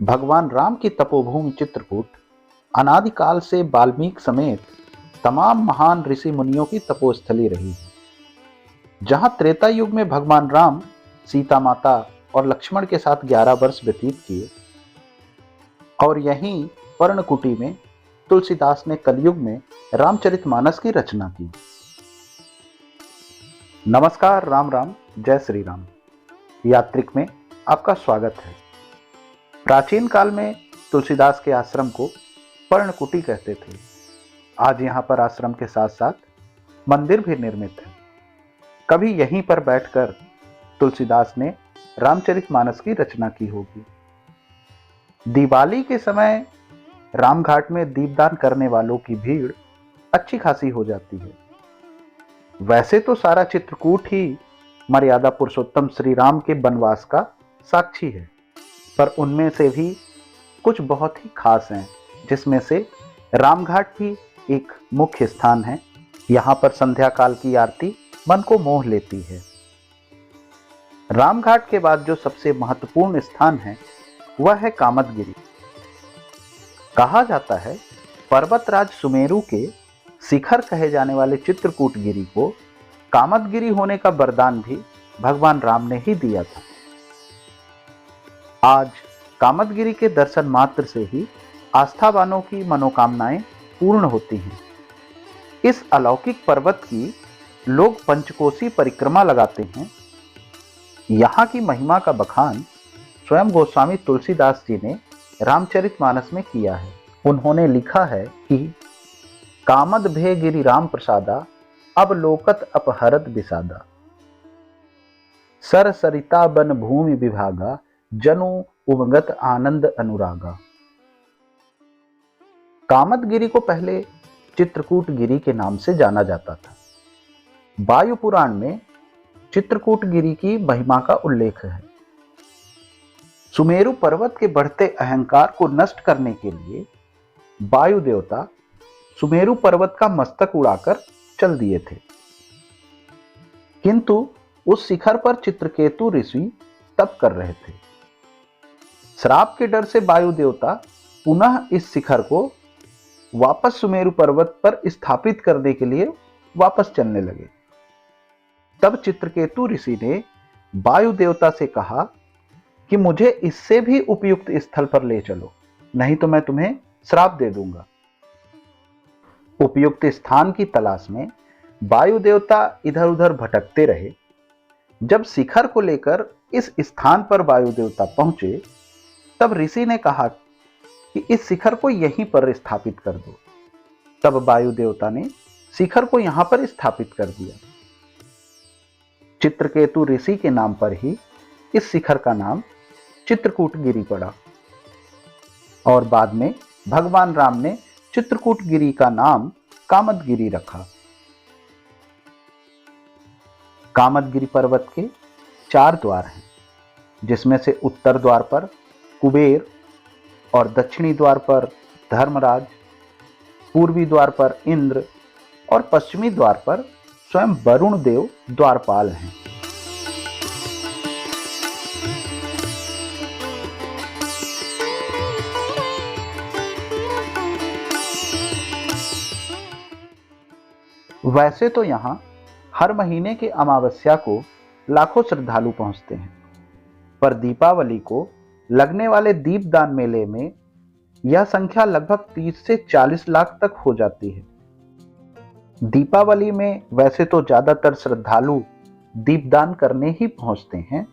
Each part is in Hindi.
भगवान राम की तपोभूमि चित्रकूट अनादिकाल से वाल्मीकि समेत तमाम महान ऋषि मुनियों की तपोस्थली रही है। जहां त्रेता युग में भगवान राम सीता माता और लक्ष्मण के साथ 11 वर्ष व्यतीत किए और यहीं पर्णकुटी में तुलसीदास ने कलयुग में रामचरितमानस की रचना की। नमस्कार, राम राम, जय श्री राम। यात्रिक में आपका स्वागत है। प्राचीन काल में तुलसीदास के आश्रम को पर्णकुटी कहते थे। आज यहाँ पर आश्रम के साथ साथ मंदिर भी निर्मित है। कभी यहीं पर बैठकर तुलसीदास ने रामचरितमानस की रचना की होगी। दिवाली के समय रामघाट में दीपदान करने वालों की भीड़ अच्छी खासी हो जाती है। वैसे तो सारा चित्रकूट ही मर्यादा पुरुषोत्तम श्री राम के वनवास का साक्षी है, पर उनमें से भी कुछ बहुत ही खास हैं, जिसमें से रामघाट भी एक मुख्य स्थान है। यहाँ पर संध्या काल की आरती मन को मोह लेती है। रामघाट के बाद जो सबसे महत्वपूर्ण स्थान है वह है कामदगिरी। कहा जाता है पर्वतराज सुमेरु के शिखर कहे जाने वाले चित्रकूटगिरी को कामदगिरी होने का वरदान भी भगवान राम ने ही दिया था। आज कामदगिरी के दर्शन मात्र से ही आस्थावानों की मनोकामनाएं पूर्ण होती हैं। इस अलौकिक पर्वत की लोग पंचकोसी परिक्रमा लगाते हैं। यहाँ की महिमा का बखान स्वयं गोस्वामी तुलसीदास जी ने रामचरितमानस में किया है। उन्होंने लिखा है कि कामद भे गिरि राम प्रसादा, अब लोकत अपहरत विषादा। सर सरिता बन भूमि विभागा, जनु उमगत आनंद अनुरागा। कामदगिरी को पहले चित्रकूटगिरी के नाम से जाना जाता था। वायु पुराण में चित्रकूटगिरी की महिमा का उल्लेख है। सुमेरु पर्वत के बढ़ते अहंकार को नष्ट करने के लिए वायु देवता सुमेरु पर्वत का मस्तक उड़ाकर चल दिए थे, किंतु उस शिखर पर चित्रकेतु ऋषि तप कर रहे थे। श्राप के डर से वायु देवता पुनः इस शिखर को वापस सुमेरु पर्वत पर स्थापित करने के लिए वापस चलने लगे। तब चित्रकेतु ऋषि ने वायु देवता से कहा कि मुझे इससे भी उपयुक्त स्थल पर ले चलो, नहीं तो मैं तुम्हें श्राप दे दूंगा। उपयुक्त स्थान की तलाश में वायु देवता इधर उधर भटकते रहे। जब शिखर को लेकर इस स्थान पर वायु देवता पहुंचे, तब ऋषि ने कहा कि इस शिखर को यहीं पर स्थापित कर दो। तब वायु देवता ने शिखर को यहां पर स्थापित कर दिया। चित्रकेतु ऋषि के नाम पर ही इस शिखर का नाम चित्रकूटगिरी पड़ा और बाद में भगवान राम ने चित्रकूटगिरी का नाम कामदगिरी रखा। कामदगिरी पर्वत के 4 द्वार हैं, जिसमें से उत्तर द्वार पर कुबेर और दक्षिणी द्वार पर धर्मराज, पूर्वी द्वार पर इंद्र और पश्चिमी द्वार पर स्वयं वरुण देव द्वारपाल हैं। वैसे तो यहाँ हर महीने के अमावस्या को लाखों श्रद्धालु पहुंचते हैं, पर दीपावली को लगने वाले दीपदान मेले में यह संख्या लगभग 30 से 40 लाख तक हो जाती है। दीपावली में वैसे तो ज्यादातर श्रद्धालु दीपदान करने ही पहुंचते हैं,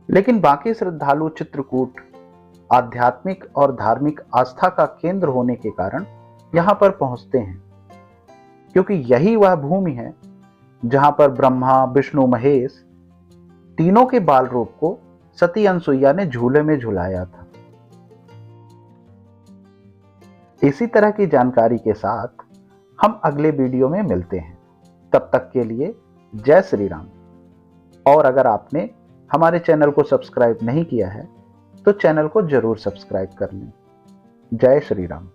लेकिन बाकी श्रद्धालु चित्रकूट आध्यात्मिक और धार्मिक आस्था का केंद्र होने के कारण यहां पर पहुंचते हैं, क्योंकि यही वह भूमि है जहां पर ब्रह्मा विष्णु महेश तीनों के बाल रूप को सती अनसुईया ने झूले में झुलाया था। इसी तरह की जानकारी के साथ हम अगले वीडियो में मिलते हैं। तब तक के लिए जय श्री राम। और अगर आपने हमारे चैनल को सब्सक्राइब नहीं किया है तो चैनल को जरूर सब्सक्राइब कर लें। जय श्री राम।